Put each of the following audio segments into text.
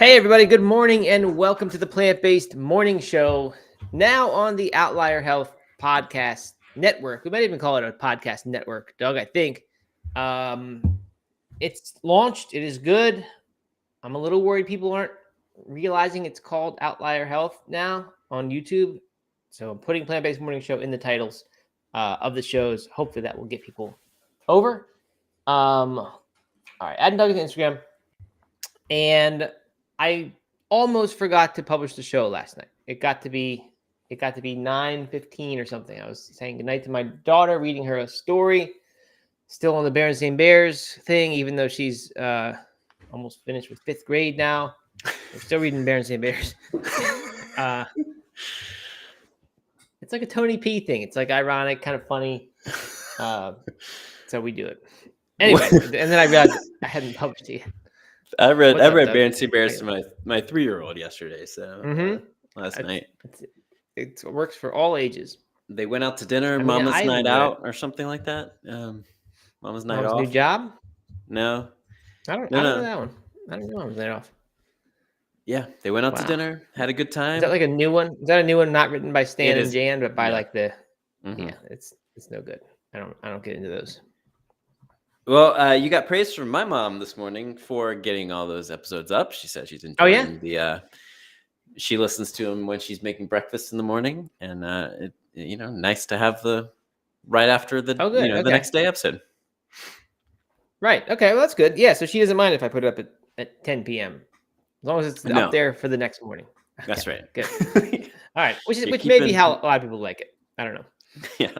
Hey, everybody. Good morning and welcome to the Plant-Based Morning Show. Now on the Outlier Health Podcast Network. We might even call it a podcast network, Doug, I think. It's launched. It is good. I'm a little worried people aren't realizing it's called Outlier Health now on YouTube. So I'm putting Plant-Based Morning Show in the titles of the shows. Hopefully that will get people over. All right. Add Doug to Instagram. And I almost forgot to publish the show last night. It got to be 9:15 or something. I was saying goodnight to my daughter, reading her a story. Still on the Berenstain Bears thing, even though she's almost finished with 5th grade now. We're still reading Berenstain Bears. It's like a Tony P thing. It's like ironic, kind of funny. So we do it. Anyway, and then I realized I hadn't published it yet. I read Berenstain Bears to my 3-year-old yesterday. So last night. It works for all ages. They went out to dinner, Mama's night out, or something like that. Mama's night off. New job? No. I don't know that one. I don't know Mama's night off. Yeah, they went out to dinner, had a good time. Is that like a new one? Is that a new one not written by Stan and Jan, but by like the yeah, it's no good. I don't get into those. Well, you got praise from my mom this morning for getting all those episodes up. She said she's enjoying she listens to them when she's making breakfast in the morning, and nice to have the right after the the next day episode. Right. Okay. Well, that's good. Yeah. So she doesn't mind if I put it up at 10 p.m. as long as it's up there for the next morning. Okay, that's right. Good. All right. Which may be how a lot of people like it. I don't know. Yeah.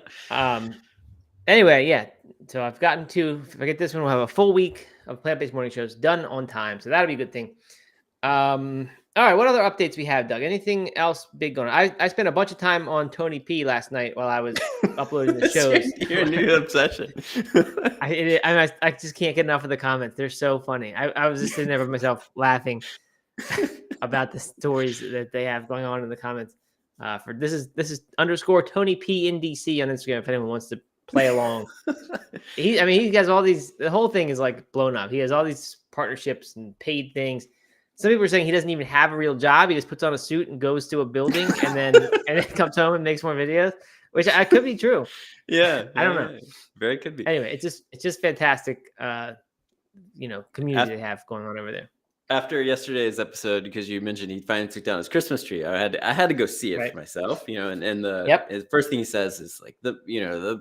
Anyway, yeah. So I've gotten to, if I get this one, we'll have a full week of plant-based morning shows done on time. So that'll be a good thing. All right. What other updates we have, Doug? Anything else big going on? I spent a bunch of time on Tony P last night while I was uploading the shows. Your new obsession. I just can't get enough of the comments. They're so funny. I was just sitting there with myself laughing about the stories that they have going on in the comments. This is _ TonyPinDC on Instagram if anyone wants to play along. He has all these. The whole thing is like blown up. He has all these partnerships and paid things. Some people are saying he doesn't even have a real job. He just puts on a suit and goes to a building and then comes home and makes more videos, which could be true. Yeah, I don't know. Very could be. Anyway, it's just fantastic. Community they have going on over there. After yesterday's episode, because you mentioned he finally took down his Christmas tree, I had to go see it for myself, and the first thing he says is like the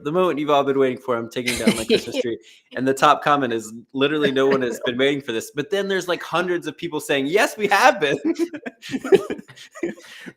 moment you've all been waiting for, I'm taking down my Christmas tree. And the top comment is literally no one has been waiting for this. But then there's like hundreds of people saying, yes, we have been.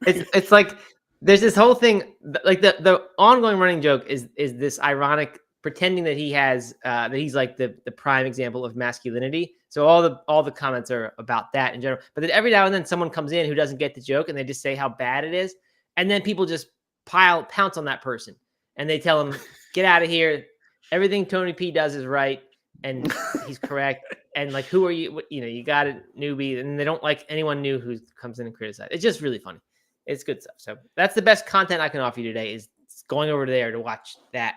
It's like there's this whole thing, like the ongoing running joke is this ironic pretending that he has that he's like the prime example of masculinity. So all the comments are about that in general. But then every now and then someone comes in who doesn't get the joke and they just say how bad it is. And then people just pounce on that person and they tell him, get out of here. Everything Tony P does is right. And he's correct. And like, who are you? You got a newbie. And they don't like anyone new who comes in and criticizes. It's just really funny. It's good stuff. So that's the best content I can offer you today is going over there to watch that.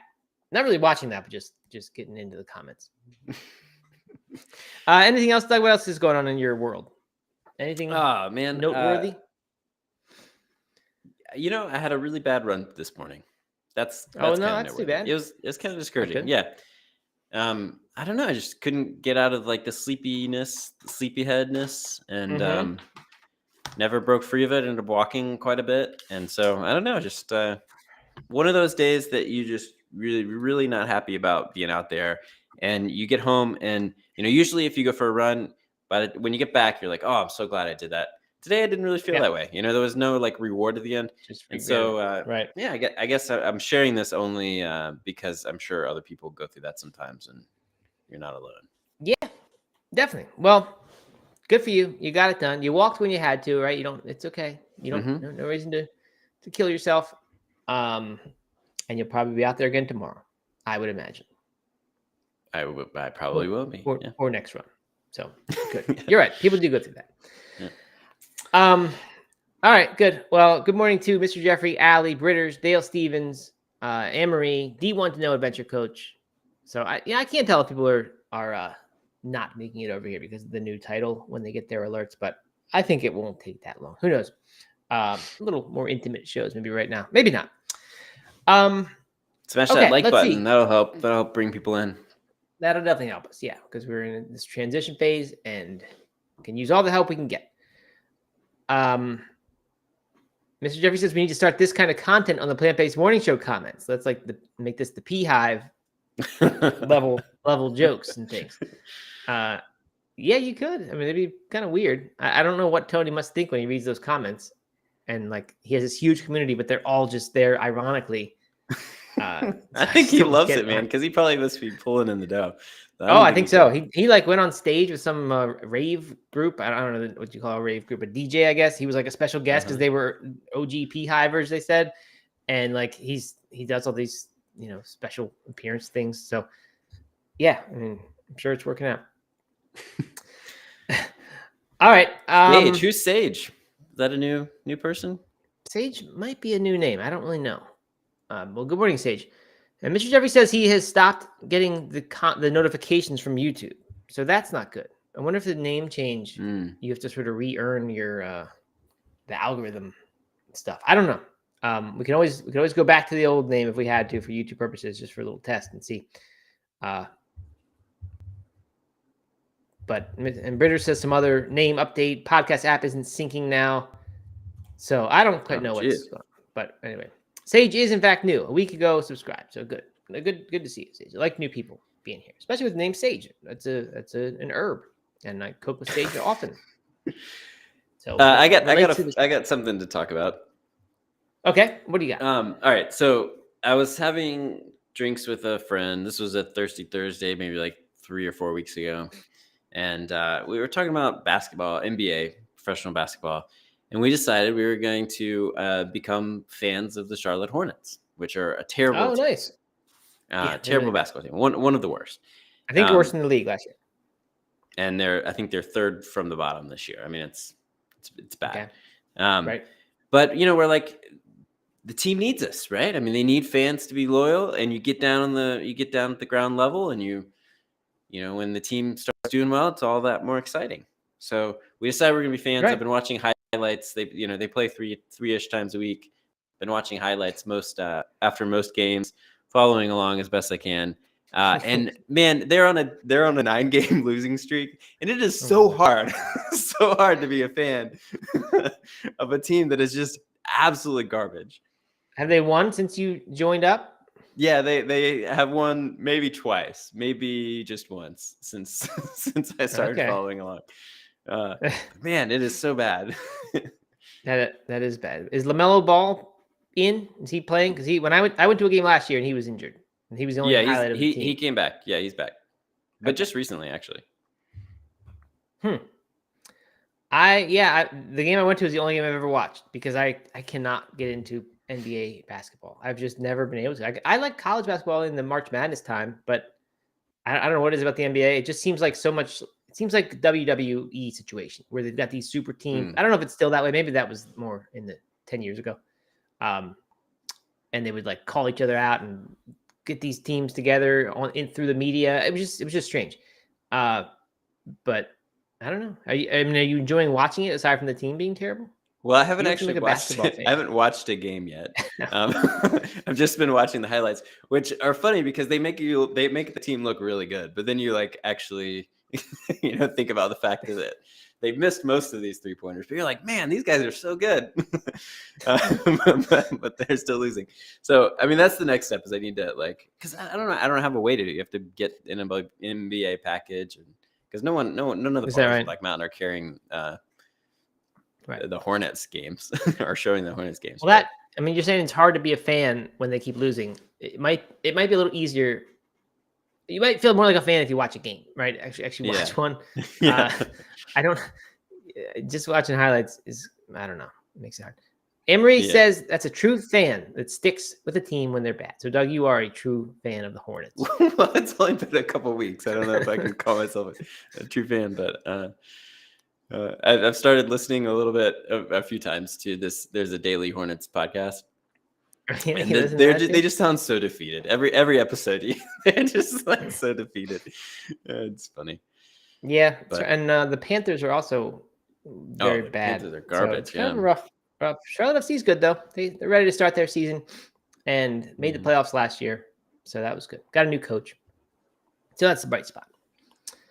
Not really watching that, but just getting into the comments. Anything else, Doug? What else is going on in your world? Anything noteworthy? I had a really bad run this morning. That's too bad. It was kind of discouraging. Okay. Yeah. I don't know. I just couldn't get out of like the sleepyheadness, and never broke free of it. Ended up walking quite a bit, and so I don't know. Just one of those days that you just really not happy about being out there, and you get home, and usually if you go for a run, but when you get back, you're like, oh, I'm so glad I did that. Today I didn't really feel that way. There was no like reward at the end. And so right. Yeah, I guess I'm sharing this only because I'm sure other people go through that sometimes, and you're not alone. Yeah, definitely. Well, good for you. You got it done. You walked when you had to, right? It's okay. You don't no reason to kill yourself. And you'll probably be out there again tomorrow, I would imagine. I probably will be. Or next run. So good. You're right. People do go through that. Yeah. All right, good. Well, good morning to Mr. Jeffrey, Allie, Britters, Dale Stevens, Anne-Marie, D1 to Know Adventure Coach. So I can't tell if people are not making it over here because of the new title when they get their alerts, but I think it won't take that long. Who knows? A little more intimate shows, maybe right now. Maybe not. Smash Okay, that like let's button. see. That'll help. That'll help bring people in. That'll definitely help us. Yeah, because we're in this transition phase and can use all the help we can get. Mr. Jeffrey says we need to start this kind of content on the plant-based morning show comments. Let's like make this the P Hive level jokes and things. Yeah, you could. I mean, it'd be kind of weird. I don't know what Tony must think when he reads those comments, and like he has this huge community, but they're all just there ironically. I think he loves it, man, because he probably must be pulling in the dough. I think so. He like went on stage with some rave group. I don't know what you call a rave group, a DJ, I guess. He was like a special guest because they were OG P Hivers, they said, and like he does all these special appearance things. So yeah, I mean, I'm sure it's working out. All right. Sage. Who's Sage? Is that a new person? Sage might be a new name. I don't really know. Well, good morning, Sage. And Mr. Jeffrey says he has stopped getting the notifications from YouTube, so that's not good. I wonder if the name change, you have to sort of re-earn your the algorithm stuff. I don't know. We can always go back to the old name if we had to for YouTube purposes, just for a little test and see. And Britter says some other name update. Podcast app isn't syncing now, so I don't quite know what's going on. But anyway. Sage is in fact new. A week ago, subscribed. So good to see you, Sage. I like new people being here, especially with the name Sage. That's an herb, and I cook with sage often. So I got something to talk about. Okay, what do you got? All right, so I was having drinks with a friend. This was a Thirsty Thursday, maybe like 3 or 4 weeks ago, and we were talking about basketball, NBA, professional basketball. And we decided we were going to become fans of the Charlotte Hornets, which are a terrible team. Nice. Terrible basketball team. One of the worst. I think worse in the league last year. And I think they're third from the bottom this year. I mean, it's bad. Okay. Right. But we're like, the team needs us, right? I mean, they need fans to be loyal, and you get down at the ground level, and when the team starts doing well, it's all that more exciting. So we decided we're gonna be fans. Right. I've been watching highlights. They play three-ish times a week. Been watching highlights after most games, following along as best I can. And man, they're on a 9-game losing streak, and it is so hard to be a fan of a team that is just absolutely garbage. Have they won since you joined up? Yeah, they have won maybe twice, maybe just once since I started following along. Man, it is so bad. that is bad. Is LaMelo Ball in? Is he playing? Because when I went to a game last year and he was injured, and he was the only highlight of the team. He came back. Yeah, he's back, but just recently, actually. The game I went to is the only game I've ever watched because I cannot get into NBA basketball. I've just never been able to. I like college basketball in the March Madness time, but I don't know what it is about the NBA. It just seems like so much. It seems like WWE situation where they've got these super teams. I don't know if it's still that way. Maybe that was more in the 10 years ago. And they would like call each other out and get these teams together through the media. It was just strange. But I don't know. Are you enjoying watching it aside from the team being terrible? Well, I haven't actually watched it. I haven't watched a game yet. I've just been watching the highlights, which are funny because they make the team look really good, but then you like actually think about the fact that they've missed most of these 3-pointers, but you're like, man, these guys are so good. But they're still losing. So I mean, that's the next step is I need to because I don't know, I don't have a way to do it. You have to get an NBA package, and because none of the players in Black Mountain are carrying the Hornets games or showing the Hornets games. Well, you're saying it's hard to be a fan when they keep losing. It might be a little easier. You might feel more like a fan if you watch a game, right? Actually watch one. I don't. Just watching highlights I don't know. It makes it hard. Emery says that's a true fan that sticks with a team when they're bad. So, Doug, you are a true fan of the Hornets. Well, it's only been a couple of weeks. I don't know if I can call myself a true fan, but I've started listening a little bit, a few times to this. There's a daily Hornets podcast. And they just sound so defeated. Every episode, they're just like so defeated. It's funny. Yeah, and the Panthers are also very the bad. Panthers are So garbage. it's kind of rough. Charlotte FC's good though. They're ready to start their season and made the playoffs last year. So that was good. Got a new coach. So that's the bright spot.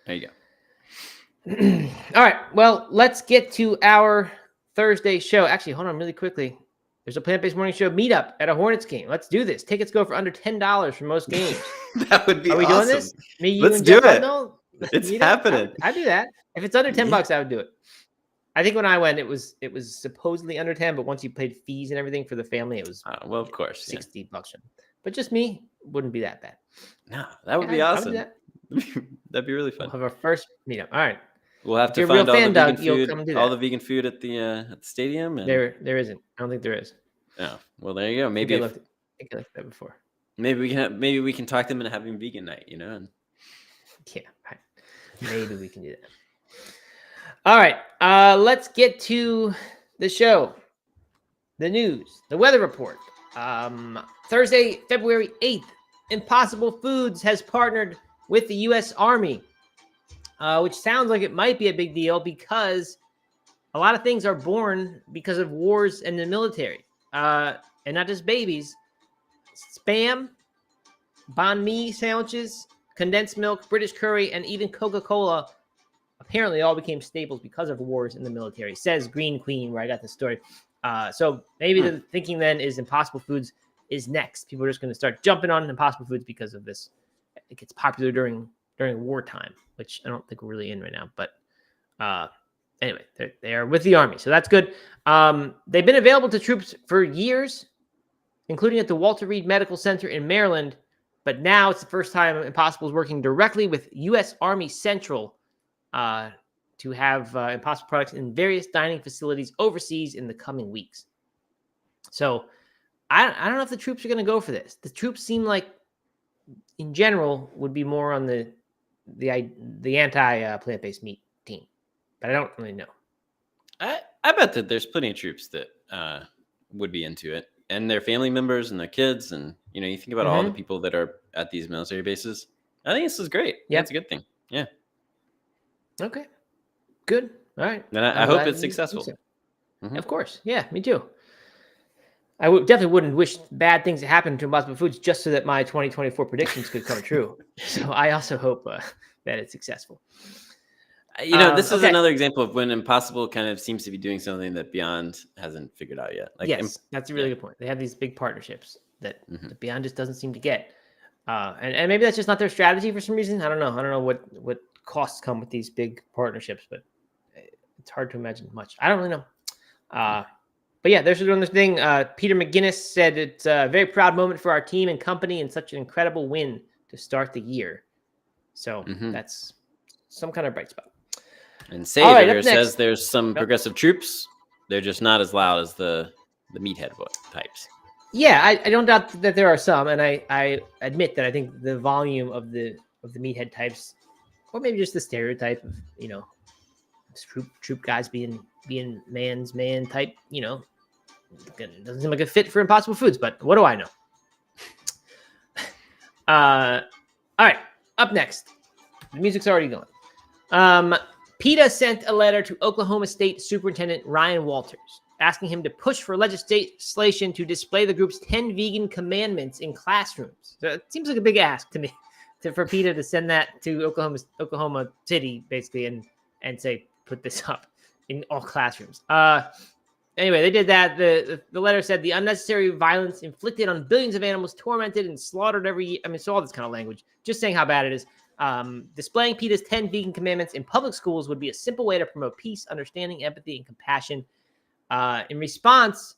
There you go. All right. Well, let's get to our Thursday show. Actually, hold on really quickly. There's a plant-based morning show meetup at a Hornets game. Let's do this. Tickets go for under $10 for most games. That would be Are we awesome. doing this? Me, you, Let's and do Jeff it. Hudnall? It's Meetup? happening. I'd do that. If it's under $10, I would do it. I think when I went, it was supposedly under 10, but once you paid fees and everything for the family, it was well, of course, $60. But just me, wouldn't be that bad. No, that would be I would awesome. do that. That'd be really fun. We'll have our first meetup. All right. We'll have If to you're a real find all fan, the vegan Doug, you'll food, come do all that. the vegan food at the stadium. And... There isn't. I don't think there is. Oh, well, there you go. Maybe I think I looked at that before. maybe we can talk them into having vegan night. You know. And... Yeah, right. Maybe we can do that. All right, let's get to the show, the news, the weather report. Thursday, February 8th, Impossible Foods has partnered with the U.S. Army, which sounds like it might be a big deal because a lot of things are born because of wars and the military, and not just babies. Spam, banh mi sandwiches, condensed milk, British curry, and even Coca-Cola apparently all became staples because of wars in the military, says Green Queen, where I got the story. So maybe the thinking then is Impossible Foods is next. People are just going to start jumping on Impossible Foods because of this. It gets popular during wartime, which I don't think we're really in right now. But anyway, they are with the Army, so that's good. They've been available to troops for years, including at the Walter Reed Medical Center in Maryland. But now it's the first time Impossible is working directly with U.S. Army Central to have Impossible products in various dining facilities overseas in the coming weeks. So I don't know if the troops are going to go for this. The troops seem like, in general, would be more on the anti plant-based meat team, but I don't really know. I bet that there's plenty of troops that would be into it, and their family members and their kids, and you think about all the people that are at these military bases. I think this is great. Yeah, it's a good thing. Yeah. Okay. Good. All right. And I hope it's successful. So. Of course. Yeah, me too. I definitely wouldn't wish bad things to happen to Impossible Foods just so that my 2024 predictions could come true. So I also hope that it's successful. This is another example of when Impossible kind of seems to be doing something that Beyond hasn't figured out yet. Yes, that's a really good point. They have these big partnerships that Beyond just doesn't seem to get. And maybe that's just not their strategy for some reason. I don't know what costs come with these big partnerships, but it's hard to imagine much. I don't really know. But yeah, they're doing this thing. Peter McGinnis said it's a very proud moment for our team and company and such an incredible win to start the year. So that's some kind of bright spot. And Savior says there's some progressive troops. They're just not as loud as the meathead types. Yeah, I don't doubt that there are some, and I admit that I think the volume of the meathead types, or maybe just the stereotype of troop guys being man's man type, it doesn't seem like a fit for Impossible Foods. But what do I know? All right, up next, the music's already going. PETA sent a letter to Oklahoma State Superintendent Ryan Walters, asking him to push for legislation to display the group's 10 vegan commandments in classrooms. So it seems like a big ask to me for PETA to send that to Oklahoma City, basically, and say, put this up in all classrooms. Anyway, they did that. The letter said the unnecessary violence inflicted on billions of animals tormented and slaughtered every year. I mean, so all this kind of language, just saying how bad it is. Displaying PETA's 10 vegan commandments in public schools would be a simple way to promote peace, understanding, empathy, and compassion. In response,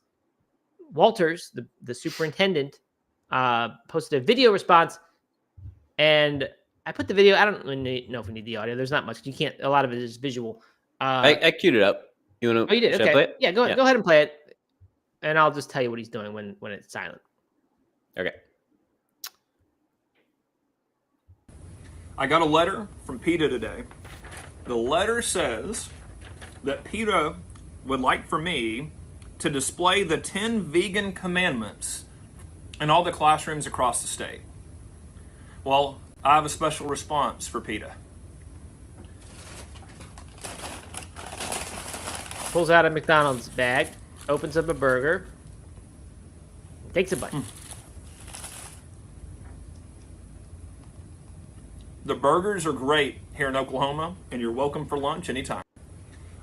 Walters, the superintendent, posted a video response, and I put the video. I don't really know if we need the audio. There's not much. You can't. A lot of it is visual. I queued it up. You want to? Oh, you did. Okay. I play it? Yeah. Go ahead and play it, and I'll just tell you what he's doing when it's silent. Okay. I got a letter from PETA today. The letter says that PETA would like for me to display the 10 vegan commandments in all the classrooms across the state. Well, I have a special response for PETA. pulls out a McDonald's bag, opens up a burger, takes a bite. The burgers are great here in Oklahoma, and you're welcome for lunch anytime.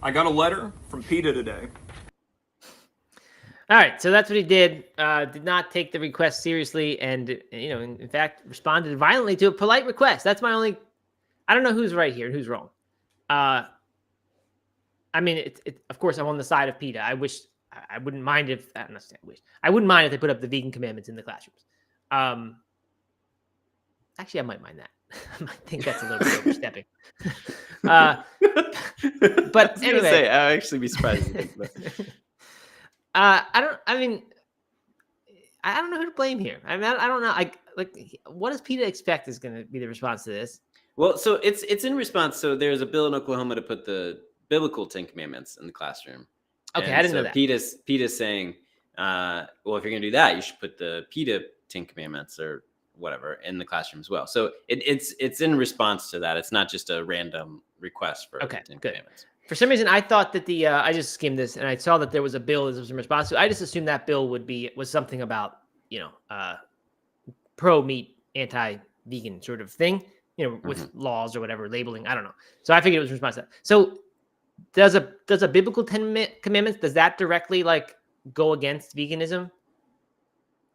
I got a letter from PETA today. All right, so that's what he did. Did not take the request seriously, and in fact, responded violently to a polite request. That's my only. I don't know who's right here and who's wrong. I mean, of course, I'm on the side of PETA. I wouldn't mind if I wouldn't mind if they put up the vegan commandments in the classrooms. Actually, I might mind that. I think that's a little bit overstepping. But anyway, I'd actually be surprised. I don't know who to blame here. I mean, I don't know. What does PETA expect is going to be the response to this? Well, so it's in response. So there's a bill in Oklahoma to put the biblical 10 commandments in the classroom. Okay, and I didn't know that. PETA's saying, well, if you're going to do that, you should put the PETA 10 commandments or whatever in the classroom as well. So it's in response to that. It's not just a random request for 10 commandments. For some reason, I thought that I just skimmed this and I saw that there was a bill that was in response to. I just assumed that bill was something about pro meat, anti vegan sort of thing, with laws or whatever, labeling. I don't know. So I figured it was in response to that. So does a biblical 10 commandments, does that directly go against veganism?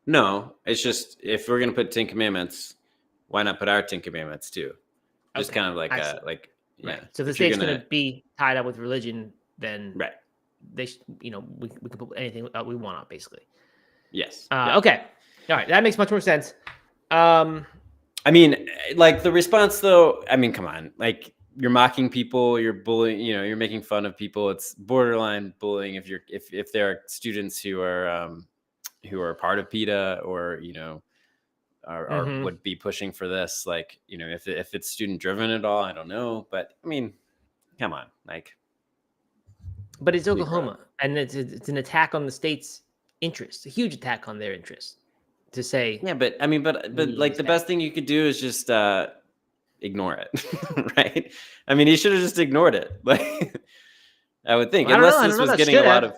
No, it's just if we're gonna put 10 commandments, why not put our 10 commandments too? Just kind of yeah. Right. So if the state's going to be tied up with religion, then they we can put anything we want on, basically. Yes. Okay. All right. That makes much more sense. I mean, the response though, I mean, come on, you're mocking people, you're bullying, you're making fun of people. It's borderline bullying if there are students who are part of PETA or, or would be pushing for this, if it's student driven at all, I don't know, but I mean, come on, but it's Oklahoma, and it's an attack on the state's interest, a huge attack on their interest, to say. Yeah, but I mean, but the best thing you could do is just ignore it, right? I mean, he should have just ignored it, I would think, unless this was getting a lot of.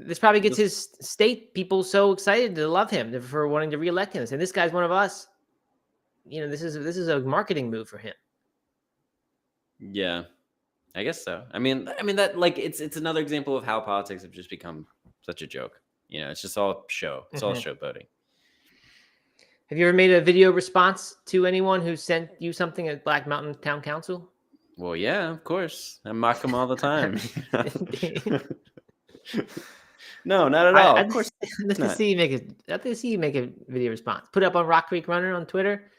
This probably gets his state people so excited to love him for wanting to reelect him. And this guy's one of us. This is a marketing move for him. Yeah, I guess so. I mean that it's another example of how politics have just become such a joke. It's just all show. It's all showboating. Have you ever made a video response to anyone who sent you something at Black Mountain Town Council? Well, yeah, of course. I mock them all the time. No, not at all. Of course, I'd like to see you make a video response. Put it up on Rock Creek Runner on Twitter.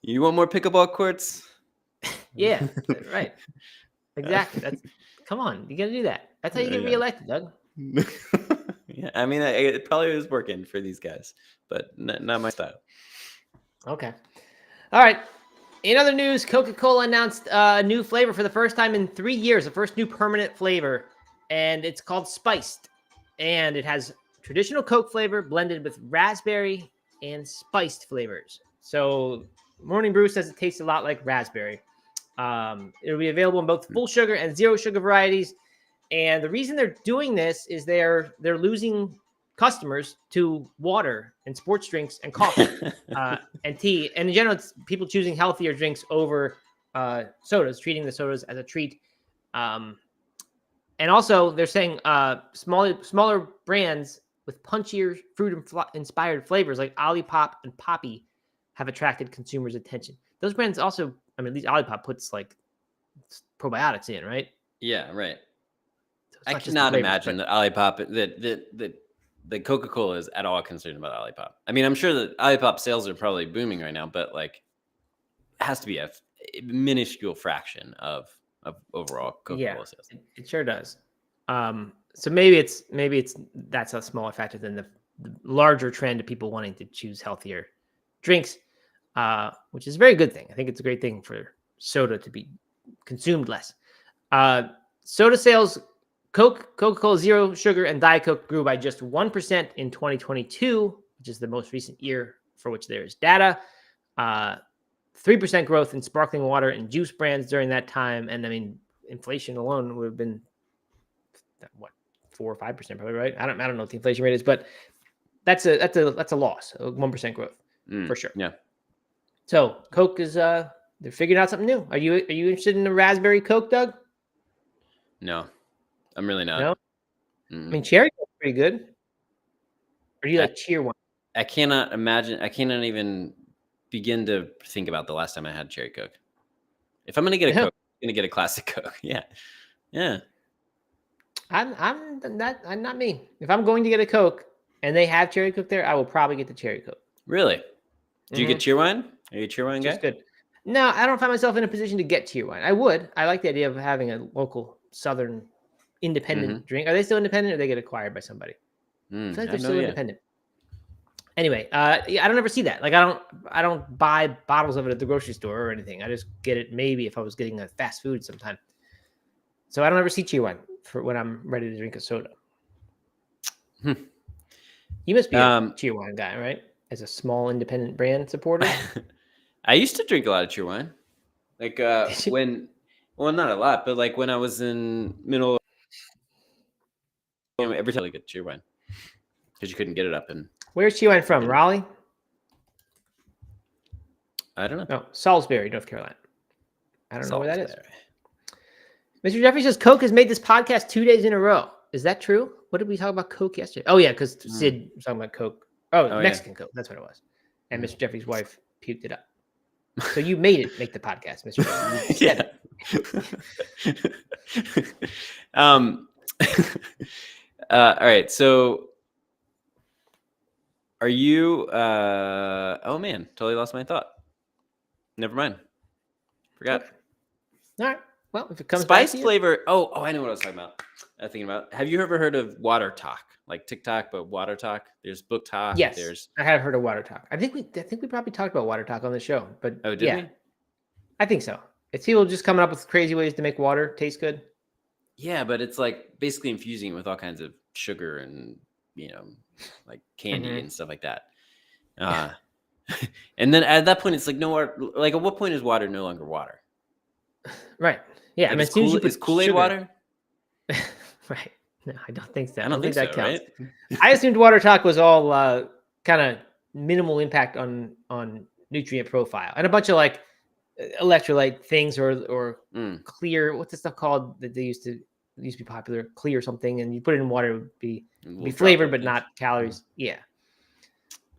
You want more pickleball courts? Yeah, right. Exactly. Come on, you got to do that. That's how you get reelected, Doug. Yeah, I mean, it probably was working for these guys, but not my style. Okay. All right. In other news, Coca-Cola announced a new flavor for the first time in 3 years, the first new permanent flavor, and it's called Spiced. And it has traditional Coke flavor blended with raspberry and spiced flavors. So Morning Brew says it tastes a lot like raspberry. It'll be available in both full sugar and zero sugar varieties. And the reason they're doing this is they're losing customers to water and sports drinks and coffee and tea. And in general, it's people choosing healthier drinks over sodas, treating the sodas as a treat. And also, they're saying smaller brands with punchier fruit-inspired flavors like Olipop and Poppy have attracted consumers' attention. Those brands also, I mean, at least Olipop puts probiotics in, right? Yeah, right. So I cannot imagine that Olipop, that Coca-Cola is at all concerned about Olipop. I mean, I'm sure that Olipop sales are probably booming right now, but it has to be a minuscule fraction of overall Coca-Cola sales. It sure does. So maybe that's a smaller factor than the larger trend of people wanting to choose healthier drinks, which is a very good thing. I think it's a great thing for soda to be consumed less. Soda sales, Coca-Cola Zero Sugar and Diet Coke grew by just 1% in 2022, which is the most recent year for which there is data. 3% growth in sparkling water and juice brands during that time. And I mean, inflation alone would have been what, 4 or 5% probably, right? I don't know what the inflation rate is, but that's a loss, 1% growth for sure. Yeah. So Coke is they're figuring out something new. Are you interested in the raspberry Coke, Doug? No, I'm really not. No. I mean, cherry Coke's pretty good. Or do you like cheer wine? I cannot imagine. I cannot even begin to think about the last time I had cherry Coke. If I'm gonna get a Coke, I'm gonna get a classic Coke. Yeah. I'm not me. If I'm going to get a Coke and they have cherry Coke there, I will probably get the cherry Coke. Really? Do you get cheer wine? Are you a cheer wine guy? Just good. No, I don't find myself in a position to get cheer wine. I would. I like the idea of having a local Southern independent drink. Are they still independent, or they get acquired by somebody? I feel like they're still independent. Anyway, I don't ever see that. Like I don't buy bottles of it at the grocery store or anything. I just get it maybe if I was getting a fast food sometime. So I don't ever see cheer wine for when I'm ready to drink a soda. You must be a cheer wine guy, right? As a small independent brand supporter. I used to drink a lot of cheer wine. Like when, well, not a lot, but like when I was in middle, every time I get cheer wine because you couldn't get it up in. Where's cheer wine from? Raleigh? I don't know. No, Salisbury, North Carolina. I don't know where that is. Mr. Jeffrey says Coke has made this podcast 2 days in a row. Is that true? What did we talk about Coke yesterday? Oh yeah, because Sid was talking about Coke. Oh, Mexican Coke. That's what it was. And Mr. Jeffrey's wife puked it up. So you made it make the podcast, Mr. Jeffrey. All right. So are you oh man, totally lost my thought. Never mind. Forgot. Okay. All right. Well, if it comes spice back flavor. Oh, I know what I was talking about. Thinking about. Have you ever heard of Water Talk? Like TikTok, but Water Talk. There's Book Talk. Yes, I have heard of Water Talk. I think we probably talked about Water Talk on the show. But did we? I think so. It's people just coming up with crazy ways to make water taste good. Yeah, but it's like basically infusing it with all kinds of sugar and like candy and stuff like that. And then at that point, it's like no water. Like at what point is water no longer water? Right. Yeah. Like, I mean, is Kool-Aid water? Right. No, I don't think so. I don't think that counts. Right? I assumed Water Talk was all kind of minimal impact on nutrient profile and a bunch of like electrolyte things or clear. What's the stuff called that they used to be popular? Clear something, and you put it in water, it would be flavored but not calories. Yeah.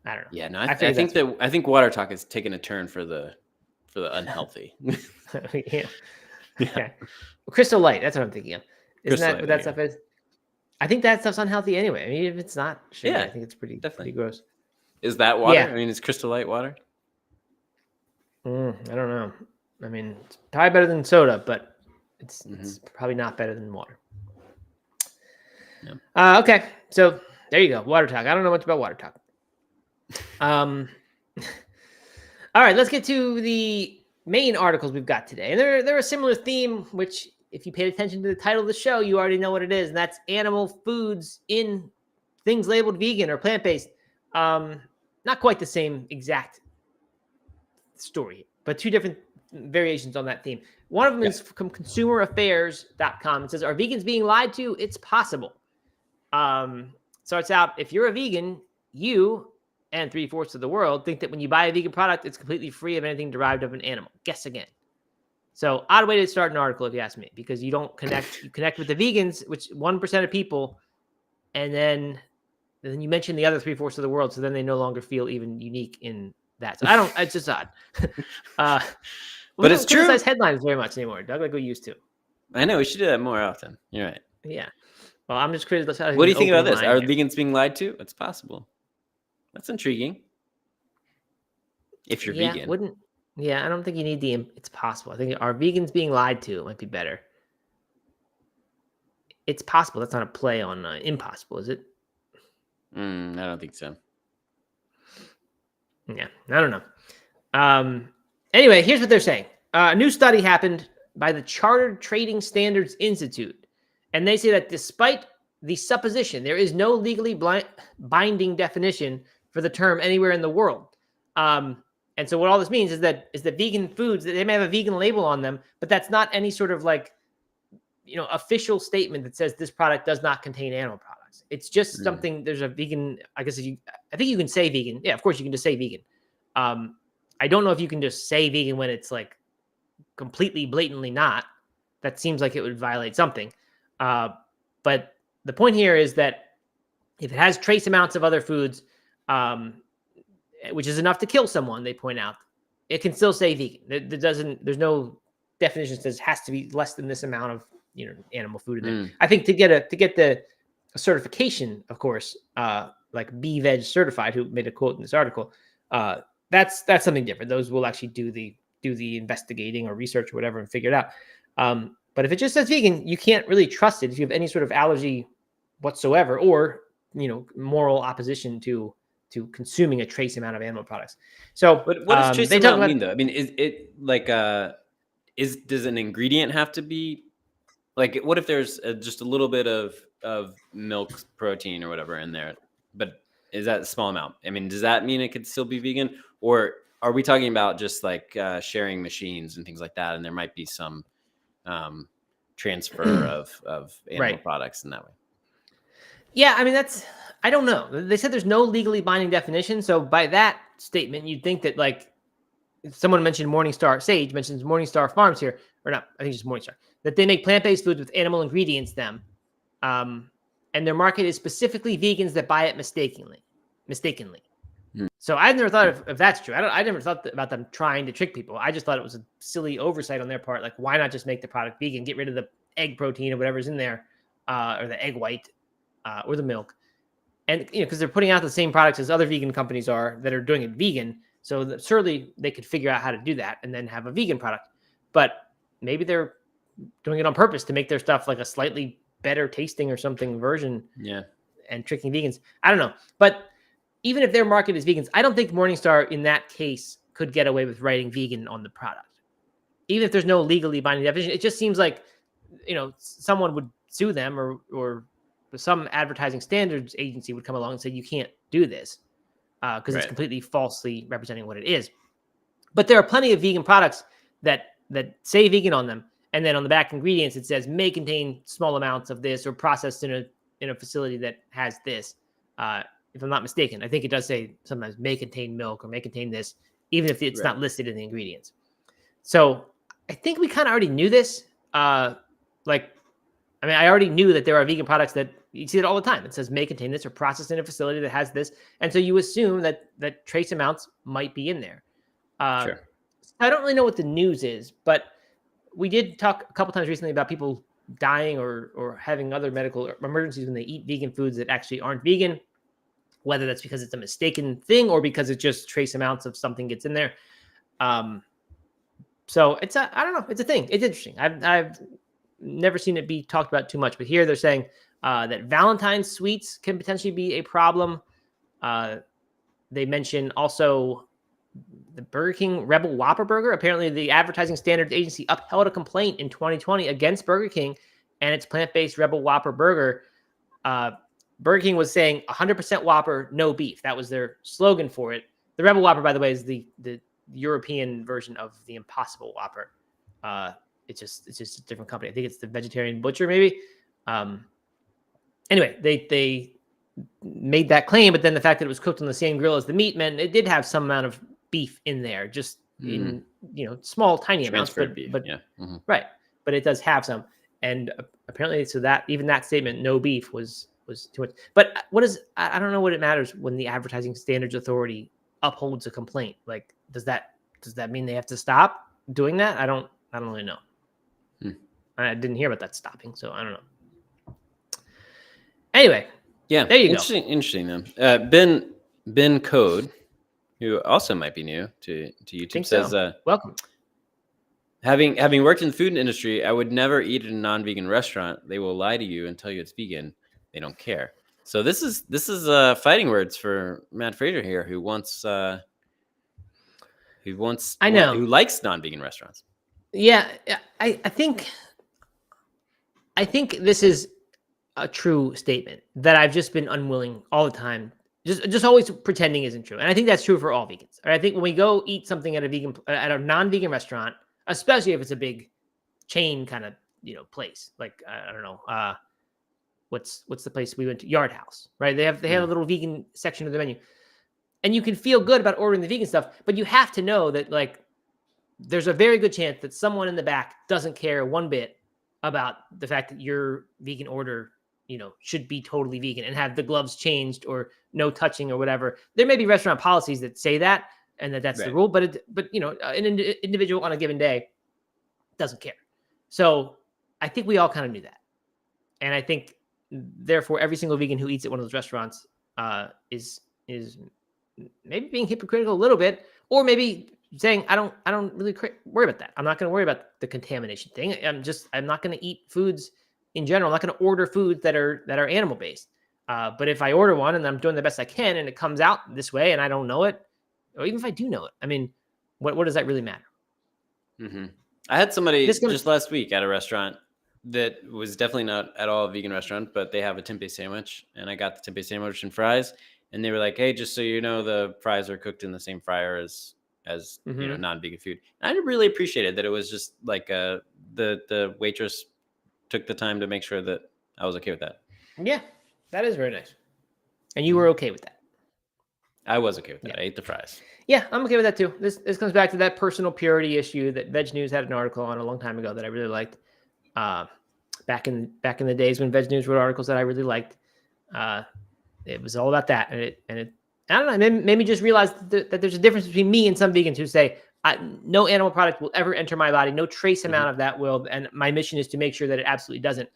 I don't know. Yeah. No, I think Water Talk has taken a turn for the unhealthy. Yeah. Okay. Well, Crystal Light. That's what I'm thinking of. Isn't that what that stuff is? I think that stuff's unhealthy anyway. I mean, if it's not sugar, I think it's pretty gross. Is that water? Yeah. I mean, is Crystal Light water? I don't know. I mean, it's probably better than soda, but it's probably not better than water. Yeah. Okay, so there you go. Water Talk. I don't know much about Water Talk. All right, let's get to the main articles we've got today. And they're a similar theme, which if you paid attention to the title of the show, you already know what it is. And that's animal foods in things labeled vegan or plant-based. Not quite the same exact story, but two different variations on that theme. One of them is from consumeraffairs.com. It says, are vegans being lied to? It's possible. Starts out, if you're a vegan, you and 3/4 of the world think that when you buy a vegan product, it's completely free of anything derived of an animal. Guess again. So odd way to start an article, if you ask me, because you don't connect. You connect with the vegans, which 1% of people, and then you mention the other 3/4 of the world, so then they no longer feel even unique in that. So I don't. It's just odd. But it's true. We don't criticize headlines very much anymore, Doug, like we used to. I know we should do that more often. You're right. Yeah. Well, I'm just criticizing. What do you think about this? Are vegans being lied to? It's possible. That's intriguing. If you're vegan. I don't think you need it's possible. I think are vegans being lied to? It might be better. It's possible. That's not a play on impossible, is it? I don't think so. Yeah, I don't know. Anyway, here's what they're saying. A new study happened by the Chartered Trading Standards Institute. And they say that despite the supposition, there is no legally binding definition for the term anywhere in the world. And so what all this means is that vegan foods, they may have a vegan label on them, but that's not any sort of like, official statement that says this product does not contain animal products. It's just something. There's a vegan. I guess I think you can say vegan. Yeah, of course you can just say vegan. I don't know if you can just say vegan when it's like completely blatantly not. That seems like it would violate something. But the point here is that if it has trace amounts of other foods, which is enough to kill someone, they point out, it can still say vegan. There's no definition that says it has to be less than this amount of animal food in there. I think to get the certification, of course, like Be Veg Certified, who made a quote in this article, that's something different. Those will actually do the investigating or research or whatever and figure it out. But if it just says vegan, you can't really trust it if you have any sort of allergy whatsoever, or moral opposition to consuming a trace amount of animal products. So, but what does trace amount mean, though? I mean, is it like does an ingredient have to be like? What if there's just a little bit of milk protein or whatever in there, but is that a small amount? I mean, does that mean it could still be vegan, or are we talking about just like sharing machines and things like that, and there might be some transfer of animal products in that way? Yeah, I mean, I don't know. They said there's no legally binding definition. So by that statement, you'd think that, like, if someone mentioned Morningstar, Sage mentions Morningstar Farms here, or not, I think it's just Morningstar, that they make plant-based foods with animal ingredients, and their market is specifically vegans that buy it mistakenly. So I never thought if that's true. I never thought about them trying to trick people. I just thought it was a silly oversight on their part. Like, why not just make the product vegan, get rid of the egg protein or whatever's in there, or the egg white, or the milk. And, because they're putting out the same products as other vegan companies are that are doing it vegan. So surely they could figure out how to do that and then have a vegan product. But maybe they're doing it on purpose to make their stuff like a slightly better tasting or something version. Yeah. And tricking vegans. I don't know. But even if their market is vegans, I don't think Morningstar in that case could get away with writing vegan on the product. Even if there's no legally binding definition, it just seems like, someone would sue them, or some advertising standards agency would come along and say, you can't do this because it's completely falsely representing what it is. But there are plenty of vegan products that say vegan on them, and then on the back ingredients it says may contain small amounts of this or processed in a facility that has this. If I'm not mistaken, I think it does say sometimes may contain milk or may contain this, even if it's not listed in the ingredients. So I think we kind of already knew this. I already knew that there are vegan products that you see it all the time. It says may contain this or processed in a facility that has this. And so you assume that trace amounts might be in there. Sure. I don't really know what the news is, but we did talk a couple times recently about people dying or having other medical emergencies when they eat vegan foods that actually aren't vegan, whether that's because it's a mistaken thing or because it's just trace amounts of something gets in there. So I don't know. It's a thing. It's interesting. I've never seen it be talked about too much, but here they're saying that Valentine's sweets can potentially be a problem. They mention also the Burger King Rebel Whopper burger. Apparently the Advertising Standards Agency upheld a complaint in 2020 against Burger King and its plant-based Rebel Whopper burger. Burger King was saying 100% Whopper, no beef. That was their slogan for it. The Rebel Whopper, by the way, is the European version of the Impossible Whopper. It's just a different company. I think it's the Vegetarian Butcher, maybe. Anyway, they made that claim, but then the fact that it was cooked on the same grill as the meat meant it did have some amount of beef in there, just in small, tiny amounts. But yeah. Right, but it does have some, and apparently, so that even that statement, no beef, was too much. But I don't know what it matters when the Advertising Standards Authority upholds a complaint. Like, does that mean they have to stop doing that? I don't really know. I didn't hear about that stopping, so I don't know. Anyway, yeah, there you go. Interesting though. Ben Code, who also might be new to YouTube, says, "Welcome. Having worked in the food industry, I would never eat at a non-vegan restaurant. They will lie to you and tell you it's vegan. They don't care." So this is fighting words for Matt Frazier here, who likes non-vegan restaurants. Yeah, I think this is a true statement that I've just been unwilling all the time just always pretending isn't true. And I think that's true for all vegans. I think when we go eat something at a non-vegan restaurant, especially if it's a big chain kind of, place, like, I don't know, what's the place we went to? Yard House, right? They have a little vegan section of the menu, and you can feel good about ordering the vegan stuff, but you have to know that, like, there's a very good chance that someone in the back doesn't care one bit about the fact that your vegan order, should be totally vegan and have the gloves changed or no touching or whatever. There may be restaurant policies that say that, and that's the rule, but an individual on a given day doesn't care. So I think we all kind of knew that. And I think therefore every single vegan who eats at one of those restaurants is maybe being hypocritical a little bit, or maybe saying, I don't really worry about that. I'm not going to worry about the contamination thing. I'm not going to eat foods in general. I'm not going to order foods that are animal based. But if I order one and I'm doing the best I can and it comes out this way and I don't know it, or even if I do know it, I mean, what does that really matter? Mm-hmm. I had somebody just last week at a restaurant that was definitely not at all a vegan restaurant, but they have a tempeh sandwich, and I got the tempeh sandwich and fries, and they were like, "Hey, just so you know, the fries are cooked in the same fryer as non-vegan food." And I really appreciated that it was just like the waitress took the time to make sure that I was okay with that. Yeah, that is very nice. And you were okay with that? I was okay with that. Yeah. I ate the fries. Yeah, I'm okay with that too. This comes back to that personal purity issue that Veg News had an article on a long time ago that I really liked. Back in the days when Veg News wrote articles that I really liked, it was all about that, and it I don't know, it made me just realize that there's a difference between me and some vegans who say no animal product will ever enter my body, no trace amount of that will, and my mission is to make sure that it absolutely doesn't.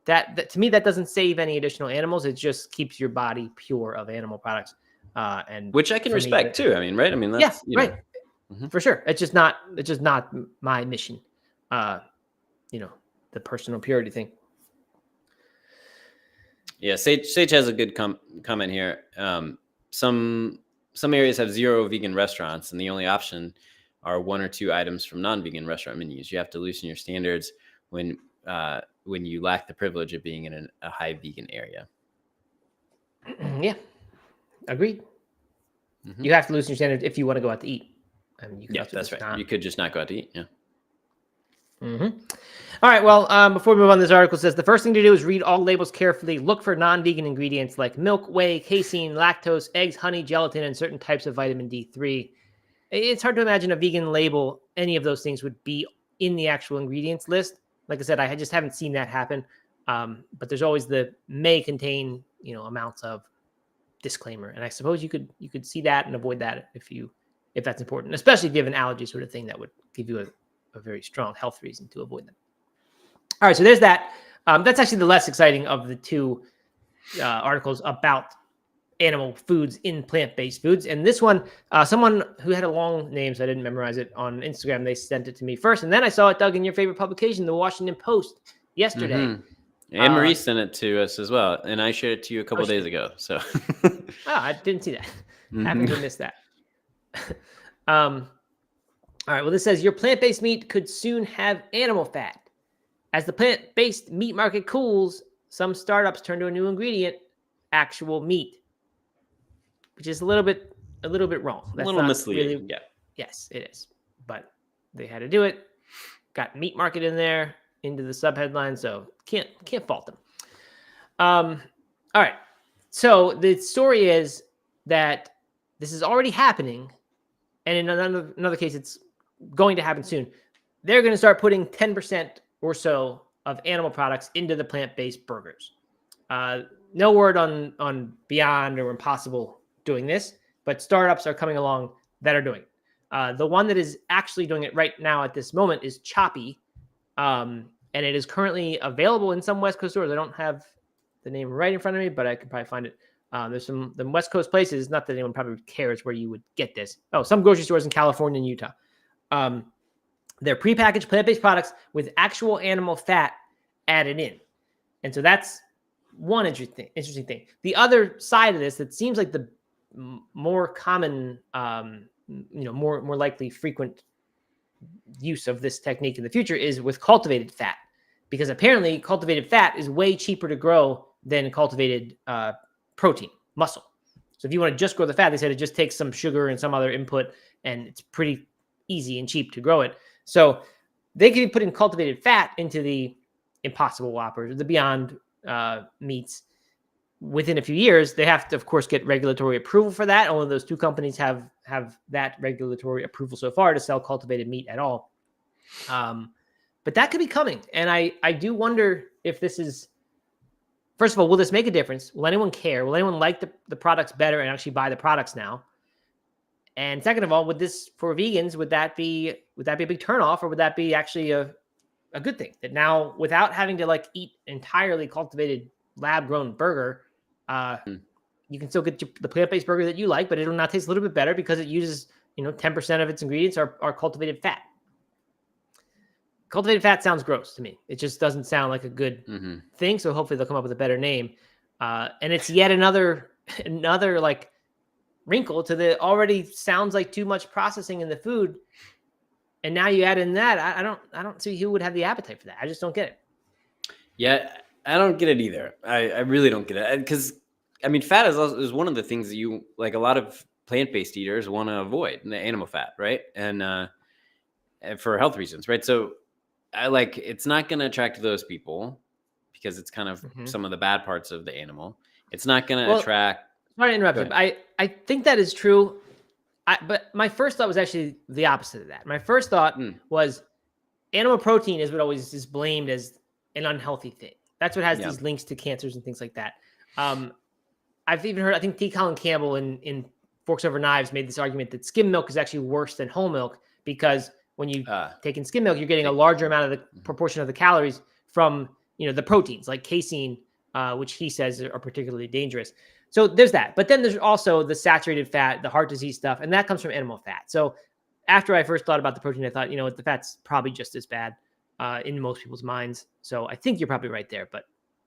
That to me, that doesn't save any additional animals. It just keeps your body pure of animal products, and which I can respect too. I mean, right? I mean, that's, right. For sure. It's just not my mission. The personal purity thing. Yeah, Sage has a good comment here. Some areas have 0 vegan restaurants, and the only option are 1 or 2 items from non-vegan restaurant menus. You have to loosen your standards when you lack the privilege of being in a high vegan area. Yeah, agreed. Mm-hmm. You have to loosen your standards if you want to go out to eat. I mean, that's right. You could just not go out to eat. Yeah. Mm-hmm. All right. Well, before we move on, this article says the first thing to do is read all labels carefully. Look for non-vegan ingredients like milk, whey, casein, lactose, eggs, honey, gelatin, and certain types of vitamin D3. It's hard to imagine a vegan label, any of those things would be in the actual ingredients list. Like I said, I just haven't seen that happen. But there's always the may contain, amounts of disclaimer. And I suppose you could see that and avoid that if that's important, especially if you have an allergy sort of thing that would give you a very strong health reason to avoid them. All right, so there's that. That's actually the less exciting of the two articles about animal foods in plant-based foods. And this one, someone who had a long name, so I didn't memorize it, on Instagram, they sent it to me first. And then I saw it, Doug, in your favorite publication, the Washington Post, yesterday. Mm-hmm. And Marie sent it to us as well. And I shared it to you a couple days ago. So I didn't see that. Happened to miss that. All right, well, this says your plant-based meat could soon have animal fat. As the plant-based meat market cools, some startups turn to a new ingredient, actual meat, which is a little bit wrong. That's a little misleading. Really, yeah. Yes, it is. But they had to do it. Got meat market in there into the subheadline, so can't fault them. All right. So the story is that this is already happening, and in another case, it's going to happen soon. They're going to start putting 10% or so of animal products into the plant-based burgers. No word on Beyond or Impossible doing this, but startups are coming along that are doing it. The one that is actually doing it right now at this moment is Choppy, and it is currently available in some West Coast stores. I don't have the name right in front of me, but I could probably find it. There's some West Coast places, not that anyone probably cares where you would get this. Oh, some grocery stores in California and Utah. They're prepackaged plant-based products with actual animal fat added in. And so that's one interesting thing. The other side of this that seems like the more common, more likely frequent use of this technique in the future is with cultivated fat, because apparently cultivated fat is way cheaper to grow than cultivated protein. muscle. So if you want to just grow the fat, they said it just takes some sugar and some other input, and it's pretty easy and cheap to grow it. So they can be putting cultivated fat into the Impossible Whoppers, the Beyond meats within a few years. They have to, of course, get regulatory approval for that. Only those two companies have that regulatory approval so far to sell cultivated meat at all. But that could be coming. And I do wonder if this is, first of all, will this make a difference? Will anyone care? Will anyone like the products better and actually buy the products now? And second of all, would this, for vegans, would that be a big turnoff, or would that be actually a good thing? That now, without having to like eat entirely cultivated lab-grown burger, you can still get the plant-based burger that you like, but it'll now taste a little bit better because it uses 10% of its ingredients are cultivated fat. Cultivated fat sounds gross to me. It just doesn't sound like a good thing. So hopefully they'll come up with a better name. And it's yet another like wrinkle to the already sounds like too much processing in the food. And now you add in that, I don't see who would have the appetite for that. I just don't get it. Yeah, I don't get it either. I really don't get it, because I mean, fat is one of the things that you, like, a lot of plant-based eaters want to avoid, the animal fat, right? And for health reasons, right? So it's not going to attract those people because it's kind of some of the bad parts of the animal. It's not going to attract. Sorry to interrupt you. I think that is true. But my first thought was actually the opposite of that. My first thought was animal protein is what always is blamed as an unhealthy thing. That's what has these links to cancers and things like that. I've even heard, I think T. Colin Campbell in Forks Over Knives made this argument that skim milk is actually worse than whole milk, because when you take in skim milk, you're getting a larger amount of the proportion of the calories from the proteins like casein, which he says are particularly dangerous. So there's that. But then there's also the saturated fat, the heart disease stuff, and that comes from animal fat. So after I first thought about the protein, I thought, the fat's probably just as bad in most people's minds. So I think you're probably right there, but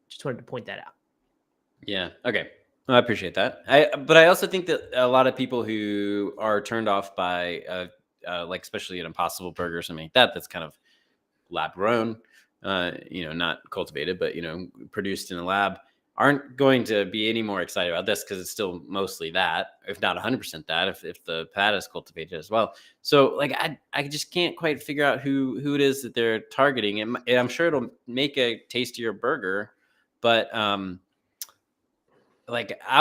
just wanted to point that out. Yeah. Okay. Well, I appreciate that. But I also think that a lot of people who are turned off by like especially an Impossible Burger or something like that, that's kind of lab grown, not cultivated, but produced in a lab, aren't going to be any more excited about this because it's still mostly that, if not 100% that, if the fat is cultivated as well. So I just can't quite figure out who it is that they're targeting. And I'm sure it'll make a tastier burger, but I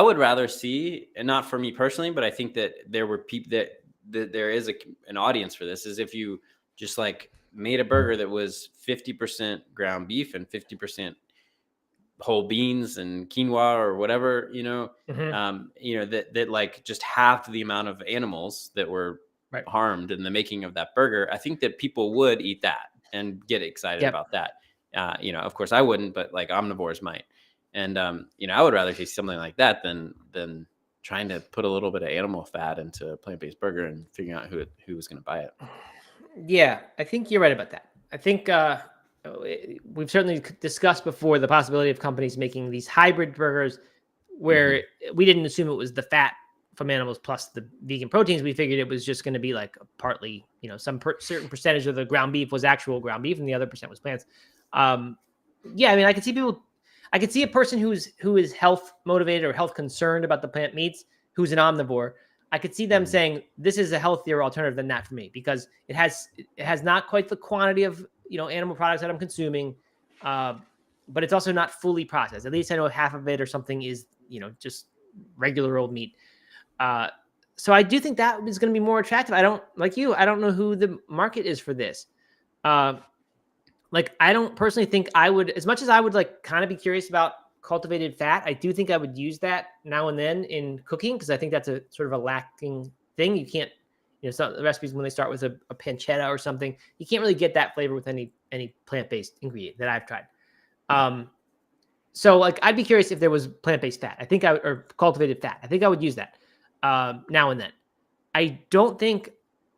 would rather see, and not for me personally, but I think that there were people that there is an audience for this, is if you just made a burger that was 50% ground beef and 50% whole beans and quinoa or whatever, that just half the amount of animals that were harmed in the making of that burger. I think that people would eat that and get excited about that. Of course I wouldn't, but omnivores might. And, I would rather see something like that than trying to put a little bit of animal fat into a plant-based burger and figuring out who was going to buy it. Yeah, I think you're right about that. I think we've certainly discussed before the possibility of companies making these hybrid burgers where we didn't assume it was the fat from animals plus the vegan proteins. We figured it was just going to be partly, some certain percentage of the ground beef was actual ground beef and the other percent was plants. Yeah, I mean, I could see a person who is health motivated or health concerned about the plant meats, who's an omnivore. I could see them saying this is a healthier alternative than that for me, because it has not quite the quantity of animal products that I'm consuming, but it's also not fully processed. At least I know half of it or something is just regular old meat. So I do think that is going to be more attractive. I don't know who the market is for this. I don't personally think I would, as much as I would kind of be curious about cultivated fat, I do think I would use that now and then in cooking, because I think that's a sort of a lacking thing. You can't, some recipes when they start with a pancetta or something, you can't really get that flavor with any plant-based ingredient that I've tried. So I'd be curious if there was plant-based fat. Or cultivated fat. I think I would use that now and then. I don't think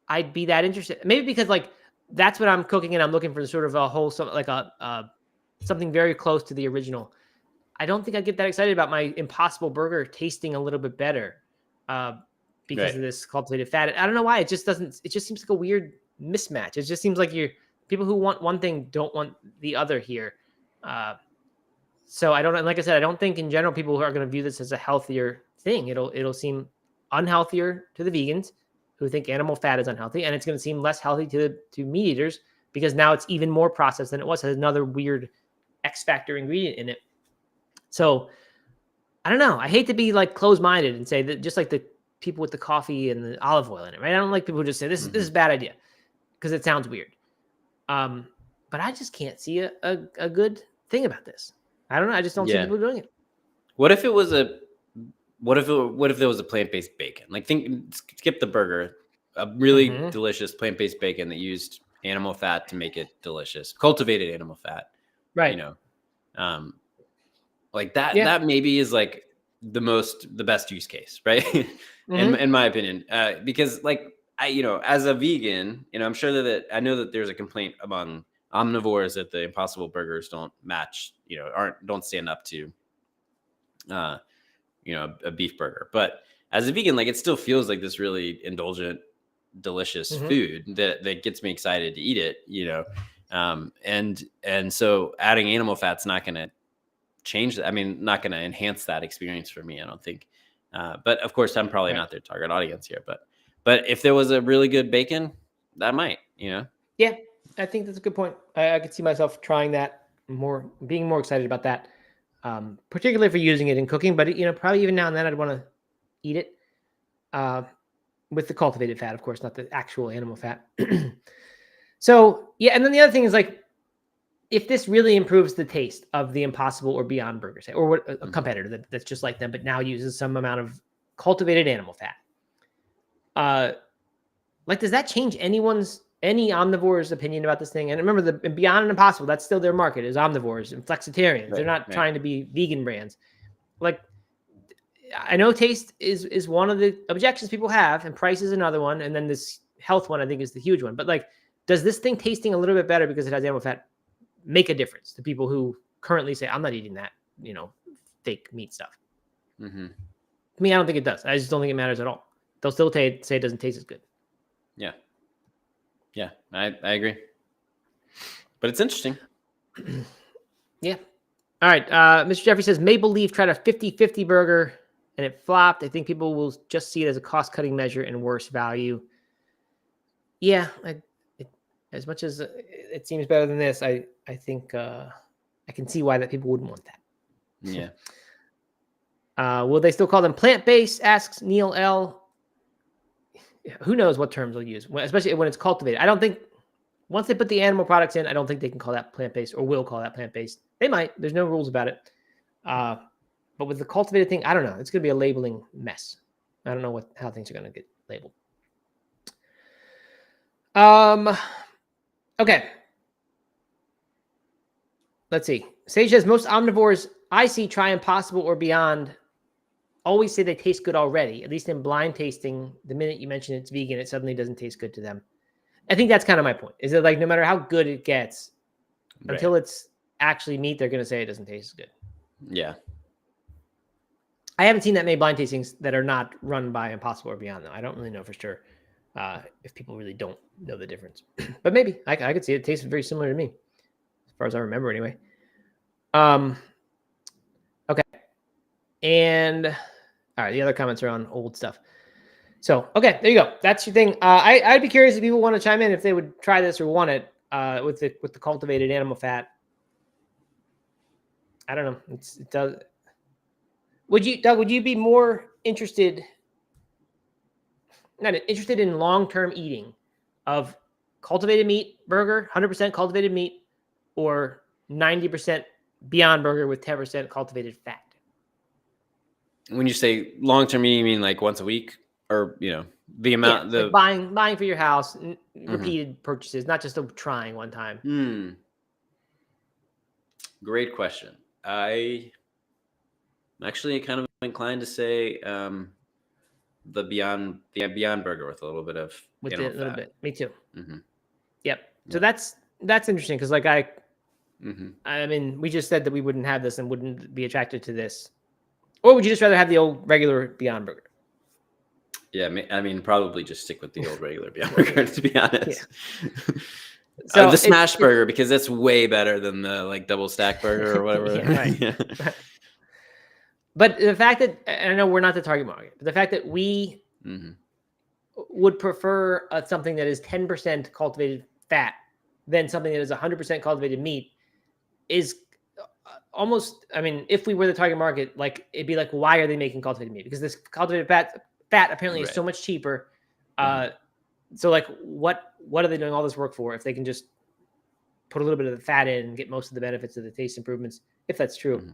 I'd be that interested. Maybe because that's what I'm cooking and I'm looking for sort of a wholesome, something very close to the original. I don't think I'd get that excited about my Impossible Burger tasting a little bit better because of this cultivated fat. I don't know why. It just seems like a weird mismatch. It just seems like people who want one thing don't want the other here. So I don't, like I said, I don't think in general people are going to view this as a healthier thing. It'll seem unhealthier to the vegans who think animal fat is unhealthy, and it's going to seem less healthy to meat eaters because now it's even more processed than it was. It has another weird X factor ingredient in it. So I don't know. I hate to be like closed-minded and say that just like the people with the coffee and the olive oil in it, right? I don't like people who just say this is a bad idea because it sounds weird. But I just can't see a good thing about this. I don't know. I just don't see people doing it. What if it was what if there was a plant-based bacon? Like skip the burger, a really delicious plant-based bacon that used animal fat to make it delicious, cultivated animal fat, right? You know, like that. Yeah. That maybe is like the best use case, right? in my opinion, because like as a vegan, I'm sure that I know that there's a complaint among omnivores that the Impossible Burgers don't match, don't stand up to, a beef burger. But as a vegan, like it still feels like this really indulgent, delicious food that gets me excited to eat it, and so adding animal fat's not going to change that. I mean, not going to enhance that experience for me, I don't think. But of course, I'm probably not their target audience here. But if there was a really good bacon, that might, Yeah, I think that's a good point. I could see myself trying that more, being more excited about that, particularly for using it in cooking. But probably even now and then I'd want to eat it with the cultivated fat, of course, not the actual animal fat. So and then the other thing is like, if this really improves the taste of the Impossible or Beyond Burger, say, or what a competitor that's just like them, but now uses some amount of cultivated animal fat, like, does that change any omnivore's opinion about this thing? And remember, the Beyond and Impossible, that's still their market, is omnivores and flexitarians. They're not trying to be vegan brands. Like, I know taste is one of the objections people have, and price is another one, and then this health one I think is the huge one. But like, does this thing tasting a little bit better because it has animal fat make a difference to people who currently say, I'm not eating that, fake meat stuff? I mean, I don't think it does. I just don't think it matters at all. They'll still say it doesn't taste as good. Yeah, I agree. But it's interesting. Yeah. All right. Mr. Jeffrey says Maple Leaf tried a 50-50 burger and it flopped. I think people will just see it as a cost-cutting measure and worse value. Yeah. As much as it seems better than this, I think I can see why that people wouldn't want that. Yeah. Will they still call them plant-based? Asks Neil L. Who knows what terms they'll use, especially when it's cultivated. I don't think once they put the animal products in, I don't think they can call that plant-based or will call that plant-based. They might. There's no rules about it. But with the cultivated thing, I don't know. It's going to be a labeling mess. I don't know how things are going to get labeled. Okay. Let's see. Sage says most omnivores I see try Impossible or Beyond always say they taste good already, at least in blind tasting. The minute you mention it's vegan, it suddenly doesn't taste good to them. I think that's kind of my point. Is that like no matter how good it gets, until it's actually meat, they're going to say it doesn't taste as good. Yeah. I haven't seen that many blind tastings that are not run by Impossible or Beyond, though. I don't really know for sure if people really don't know the difference. But maybe. I could see it. It tastes very similar to me, as far as I remember anyway. Okay. And all right, the other comments are on old stuff. So, okay, there you go. That's your thing. I'd be curious if people want to chime in if they would try this or want it with the cultivated animal fat. I don't know. It does. Doug, would you be more interested in long-term eating of cultivated meat burger, 100% cultivated meat, or 90% Beyond Burger with 10% cultivated fat? When you say long-term eating, you mean like once a week, or the amount like buying for your house, repeated purchases, not just trying one time. Great question. I'm actually kind of inclined to say the Beyond Burger with a little bit of animal fat. Little bit. Me too. Yep. So that's interesting because like I mean, we just said that we wouldn't have this and wouldn't be attracted to this. Or would you just rather have the old regular Beyond Burger? Yeah, I mean, probably just stick with the old regular Beyond Burger, to be honest. So the smash burger, because that's way better than the like double stack burger or whatever. Yeah, right. But the fact that, and I know we're not the target market, but the fact that we would prefer something that is 10% cultivated fat than something that is 100% cultivated meat is almost, I mean, if we were the target market, like it'd be like, why are they making cultivated meat? Because this cultivated fat apparently is so much cheaper. So like, what are they doing all this work for if they can just put a little bit of the fat in and get most of the benefits of the taste improvements, if that's true?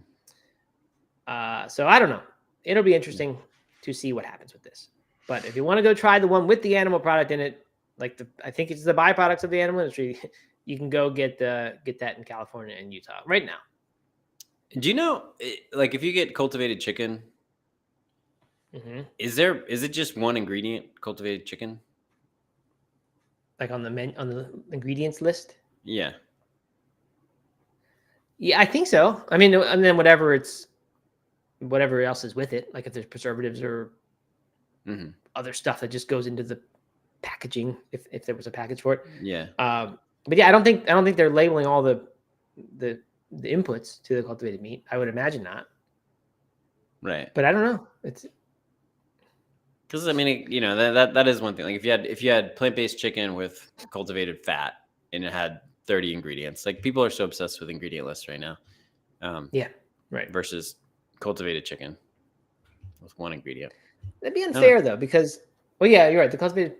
So I don't know. It'll be interesting to see what happens with this. But if you want to go try the one with the animal product in it, like I think it's the byproducts of the animal industry, you can go get that in California and Utah right now. Do you know, like, if you get cultivated chicken, is it just one ingredient, cultivated chicken? Like on the ingredients list? Yeah. Yeah, I think so. I mean, and then whatever else is with it, like if there's preservatives or other stuff that just goes into the packaging, if there was a package for it. Yeah. But yeah, I don't think they're labeling all the inputs to the cultivated meat. I would imagine not. Right. But I don't know. It's because I mean, you know, that is one thing. Like if you had plant-based chicken with cultivated fat and it had 30 ingredients, like people are so obsessed with ingredient lists right now. Yeah. Right. Versus cultivated chicken with one ingredient. That'd be unfair though, because yeah, you're right. The cultivated,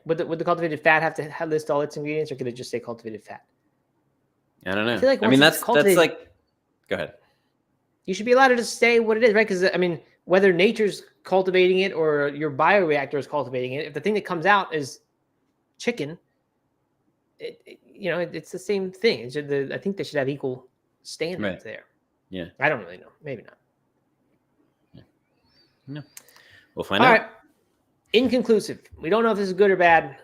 would the cultivated fat have to list all its ingredients, or could it just say cultivated fat? I don't know. I feel like that's like. Go ahead. You should be allowed to just say what it is, right? Because I mean, whether nature's cultivating it or your bioreactor is cultivating it, if the thing that comes out is chicken, it's the same thing. I think they should have equal standards there. Yeah. I don't really know. Maybe not. Yeah. No. We'll find out. All right. Inconclusive. We don't know if this is good or bad.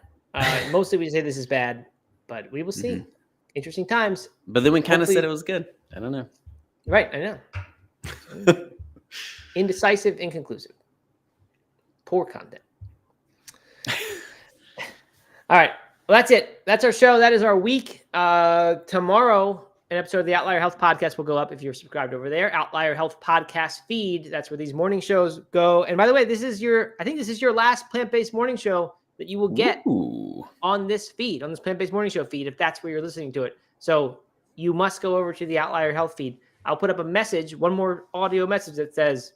Mostly we say this is bad, but we will see. Interesting times. But then we kind of said it was good. I don't know. Right. I know. Indecisive, inconclusive. Poor content. All right. Well, that's it. That's our show. That is our week. Tomorrow, an episode of the Outlier Health Podcast will go up if you're subscribed over there. Outlier Health Podcast feed. That's where these morning shows go. And by the way, I think this is your last plant-based morning show that you will get on this feed, on this plant-based morning show feed, if that's where you're listening to it. So you must go over to the Outlier Health feed. I'll put up a message, one more audio message that says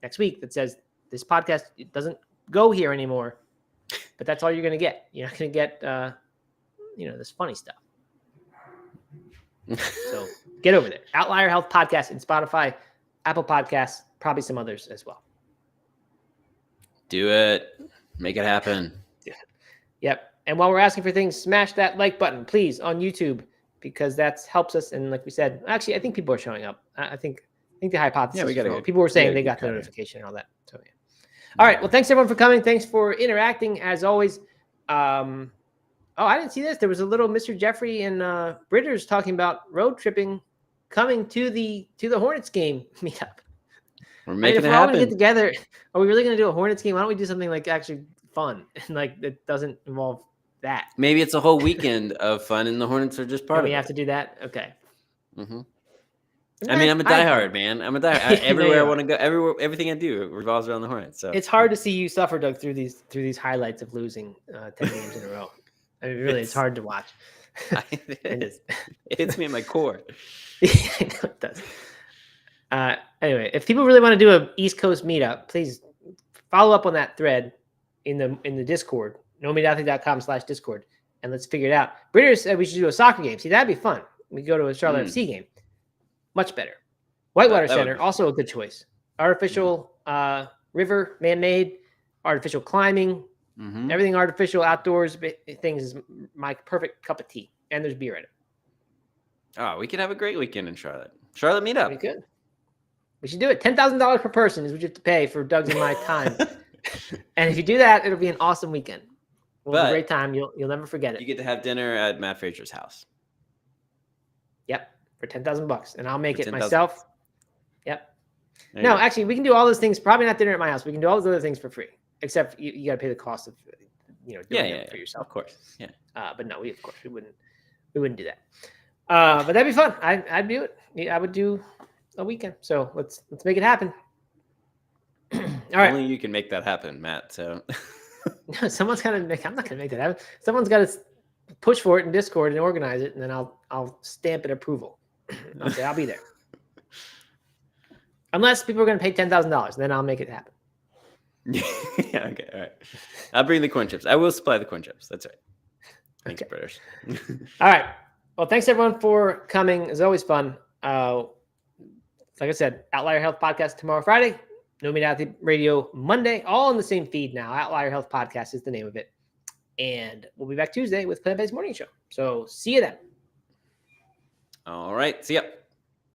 next week that says this podcast, it doesn't go here anymore, but that's all you're going to get. You're not going to get, this funny stuff. So get over there. Outlier Health Podcast in Spotify, Apple Podcasts, probably some others as well. Do it. Make it happen. Yep. And while we're asking for things, smash that like button, please, on YouTube, because that helps us. And like we said, actually, I think people are showing up. I think the hypothesis. Yeah, we got people were saying they got the notification and all that. So yeah. All right. Well, thanks everyone for coming. Thanks for interacting as always. I didn't see this. There was a little Mr. Jeffrey and Britters talking about road tripping, coming to the Hornets game meetup. We're making it happen. If we're all gonna get together, are we really going to do a Hornets game? Why don't we do something like actually fun and like that doesn't involve that? Maybe it's a whole weekend of fun, and the Hornets are just part of it. We have to do that. Okay. Mm-hmm. I mean, I'm a diehard, man. I'm a diehard. Everywhere I want to go, everything I do revolves around the Hornets. So it's hard to see you suffer, Doug, through these highlights of losing 10 games in a row. I mean, really, it's hard to watch. It hits me in my core. Yeah, I know it does. Anyway, if people really want to do an East Coast meetup, please follow up on that thread in the Discord, nomeathlete.com/Discord, and let's figure it out. Britters said we should do a soccer game. See, that'd be fun. We go to a Charlotte FC game. Much better. Whitewater Center, also a good choice. Artificial river, man-made, artificial climbing, everything artificial outdoors things is my perfect cup of tea. And there's beer in it. Oh, we could have a great weekend in Charlotte. Charlotte meetup. We could. We should do it. $10,000 per person is what you have to pay for Doug's and my time. And if you do that, it'll be an awesome weekend. We'll have a great time. You'll never forget it. You get to have dinner at Matt Frazier's house. Yep. For $10,000, and I'll make it myself. Yep. No, go. Actually, we can do all those things. Probably not dinner at my house. We can do all those other things for free, except you got to pay the cost of doing them for yourself. Of course. Yeah. But no, we wouldn't do that. But that'd be fun. I'd do it. I would do a weekend. So let's make it happen. All right. Only you can make that happen, Matt. So Someone's got to make. I'm not gonna make that happen. Someone's got to push for it in Discord and organize it, and then I'll stamp it approval. I'll say I'll be there. Unless people are going to pay $10,000, then I'll make it happen. Yeah. Okay. All right. I'll bring the corn chips. I will supply the corn chips. That's right. Thanks, Okay. British. All right. Well, thanks everyone for coming. It's always fun. Like I said, Outlier Health Podcast tomorrow, Friday. No Meat Athlete Radio Monday. All in the same feed now. Outlier Health Podcast is the name of it. And we'll be back Tuesday with Plant-Based Morning Show. So see you then. All right. See ya.